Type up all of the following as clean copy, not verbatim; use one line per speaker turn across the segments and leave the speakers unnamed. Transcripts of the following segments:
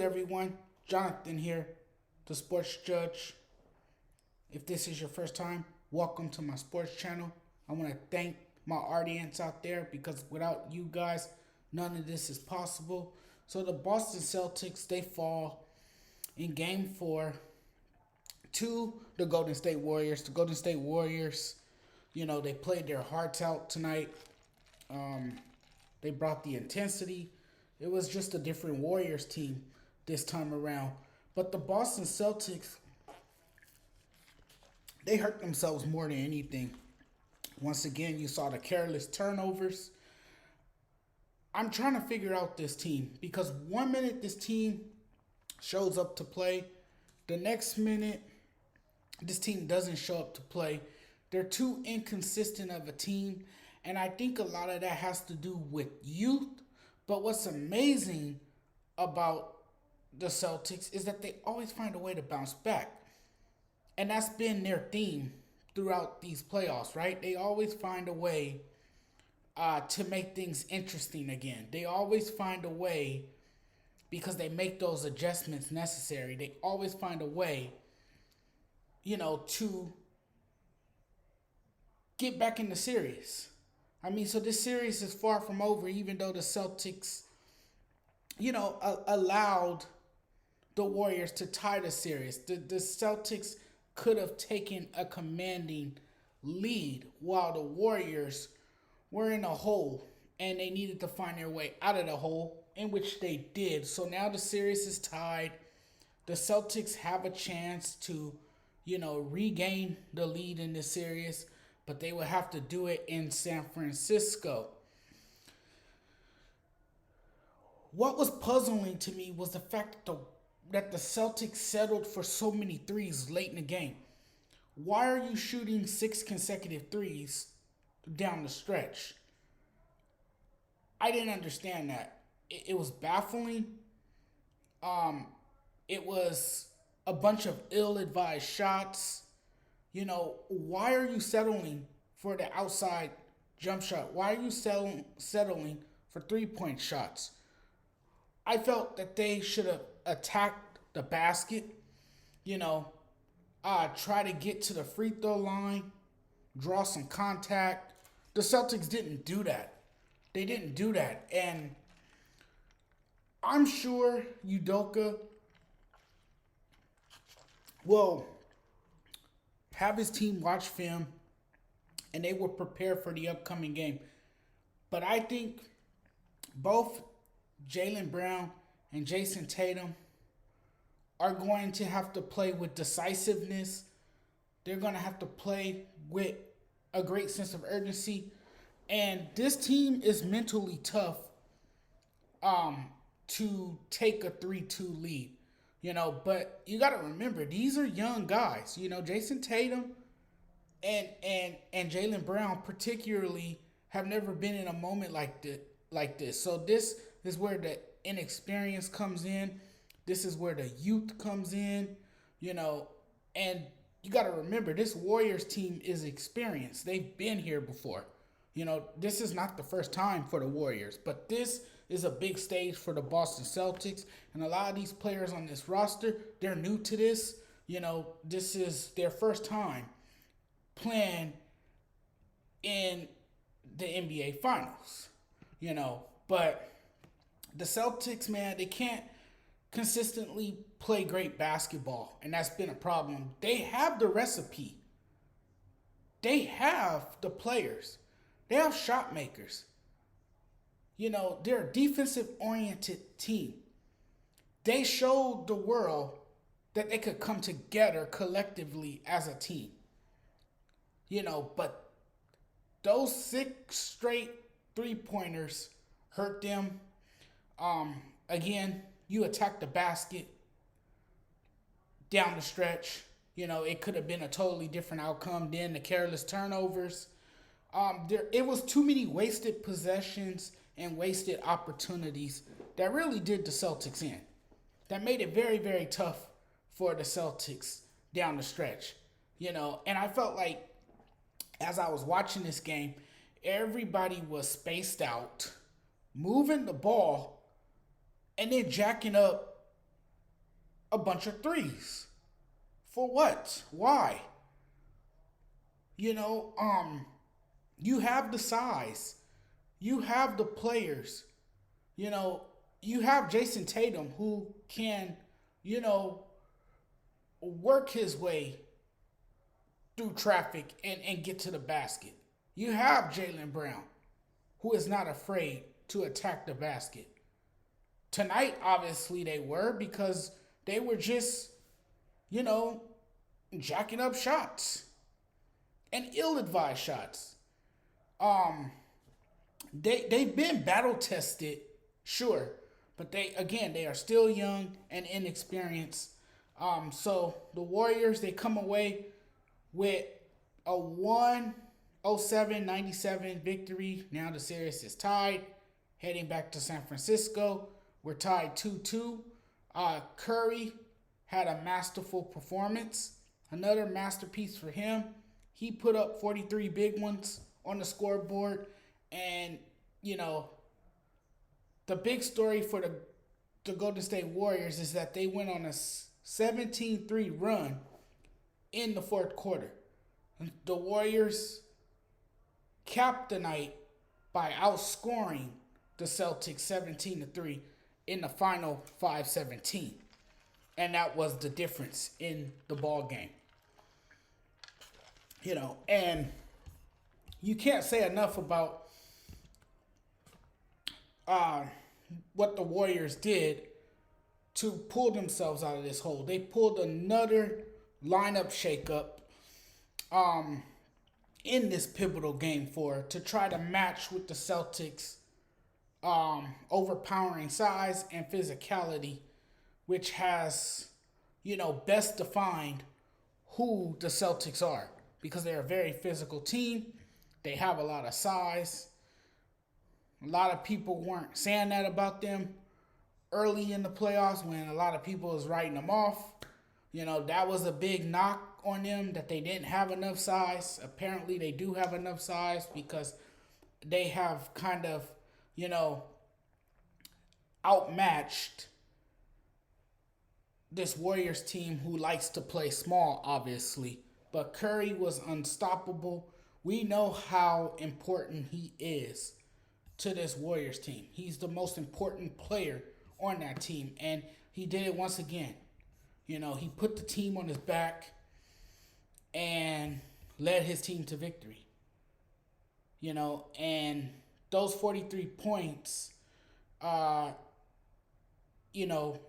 good, everyone? Jonathan here, the sports judge. If this is your first time, welcome to my sports channel. I want to thank my audience out there because without you guys, none of this is possible. So the Boston Celtics, they fall in game 4 to the Golden State Warriors. The Golden State Warriors, they played their hearts out tonight. They brought the intensity. It was just a different Warriors team this time around. But the Boston Celtics, they hurt themselves more than anything. Once again, you saw the careless turnovers. I'm trying to figure out this team because 1 minute this team shows up to play. The next minute, this team doesn't show up to play. They're too inconsistent of a team. And I think a lot of that has to do with youth. But what's amazing about the Celtics is that they always find a way to bounce back. And that's been their theme throughout these playoffs, right? They always find a way to make things interesting again. They always find a way because they make those adjustments necessary. They always find a way, to get back in the series. So this series is far from over, even though the Celtics, allowed the Warriors to tie the series. The Celtics could have taken a commanding lead while the Warriors were in a hole and they needed to find their way out of the hole, in which they did. So now the series is tied. The Celtics have a chance to, regain the lead in the series, but they will have to do it in San Francisco. What was puzzling to me was the fact that the Celtics settled for so many threes late in the game. Why are you shooting 6 consecutive threes down the stretch? I didn't understand that. It was baffling. It was a bunch of ill-advised shots. Why are you settling for the outside jump shot? Why are you settling for three-point shots? I felt that they should have attacked the basket, try to get to the free throw line, draw some contact. The Celtics didn't do that. They didn't do that. And I'm sure Udoka will have his team watch film and they will prepare for the upcoming game. But I think both Jaylen Brown and Jason Tatum are going to have to play with decisiveness. They're going to have to play with a great sense of urgency. And this team is mentally tough to take a 3-2 lead. But you got to remember, these are young guys. Jason Tatum and Jaylen Brown particularly have never been in a moment like this. So this is where the inexperience comes in. This is where the youth comes in, and you got to remember, this Warriors team is experienced. They've been here before. This is not the first time for the Warriors, but this is a big stage for the Boston Celtics. And a lot of these players on this roster, they're new to this. This is their first time playing in the NBA Finals. But the Celtics, man, they can't consistently play great basketball, and that's been a problem. They have the recipe. They have the players. They have shot makers. They're a defensive-oriented team. They showed the world that they could come together collectively as a team. But those 6 straight three-pointers hurt them. Again, you attack the basket down the stretch. It could have been a totally different outcome than the careless turnovers. It was too many wasted possessions and wasted opportunities that really did the Celtics in. That made it very, very tough for the Celtics down the stretch. And I felt like as I was watching this game, everybody was spaced out, moving the ball, and then jacking up a bunch of threes. For what? Why? You know, you have the size. You have the players. You know, you have Jason Tatum who can, you know, work his way through traffic and get to the basket. You have Jaylen Brown who is not afraid to attack the basket. Tonight, obviously, they were because they were just, you know, jacking up shots and ill-advised shots. They've been battle tested, sure, but they are still young and inexperienced. So the Warriors, they come away with a 107-97 victory. Now the series is tied. Heading back to San Francisco, we're tied 2-2. Curry had a masterful performance. Another masterpiece for him. He put up 43 big ones on the scoreboard. And, you know, the big story for the Golden State Warriors is that they went on a 17-3 run in the fourth quarter. The Warriors capped the night by outscoring the Celtics 17-3 in the final 5-17. And that was the difference in the ball game. You know, and you can't say enough about what the Warriors did to pull themselves out of this hole. They pulled another lineup shakeup in this pivotal game to try to match with the Celtics' overpowering size and physicality, which has, you know, best defined who the Celtics are, because they're a very physical team. They have a lot of size. A lot of people weren't saying that about them early in the playoffs when a lot of people was writing them off. You know, that was a big knock on them, that they didn't have enough size. Apparently they do have enough size because they have kind of, you know, outmatched this Warriors team who likes to play small, obviously. But Curry was unstoppable. We know how important he is to this Warriors team. He's the most important player on that team, and he did it once again. You know, he put the team on his back and led his team to victory. You know, and those 43 points, you know,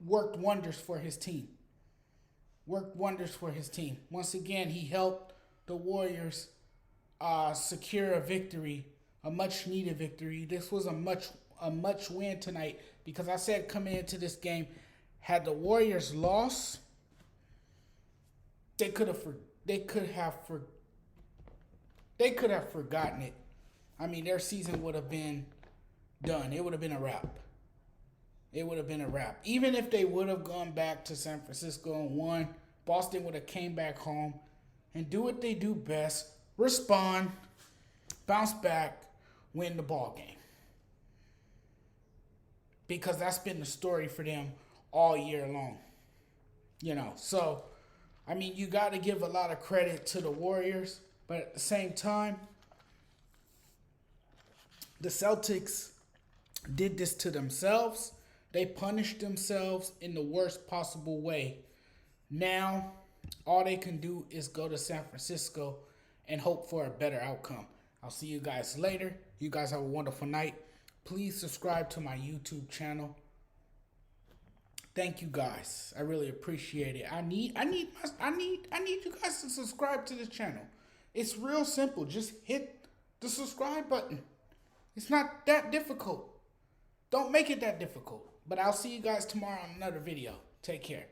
worked wonders for his team. Once again, he helped the Warriors secure a victory, a much-needed victory. This was a much win tonight, because I said coming into this game, had the Warriors lost, they could have forgotten it. I mean, their season would have been done. It would have been a wrap. Even if they would have gone back to San Francisco and won, Boston would have came back home and do what they do best: respond, bounce back, win the ball game. Because that's been the story for them all year long. You know, so, I mean, you got to give a lot of credit to the Warriors, but at the same time, the Celtics did this to themselves. They punished themselves in the worst possible way. Now, all they can do is go to San Francisco and hope for a better outcome. I'll see you guys later. You guys have a wonderful night. Please subscribe to my YouTube channel. Thank you guys. I really appreciate it. I need you guys to subscribe to this channel. It's real simple. Just hit the subscribe button. It's not that difficult. Don't make it that difficult. But I'll see you guys tomorrow on another video. Take care.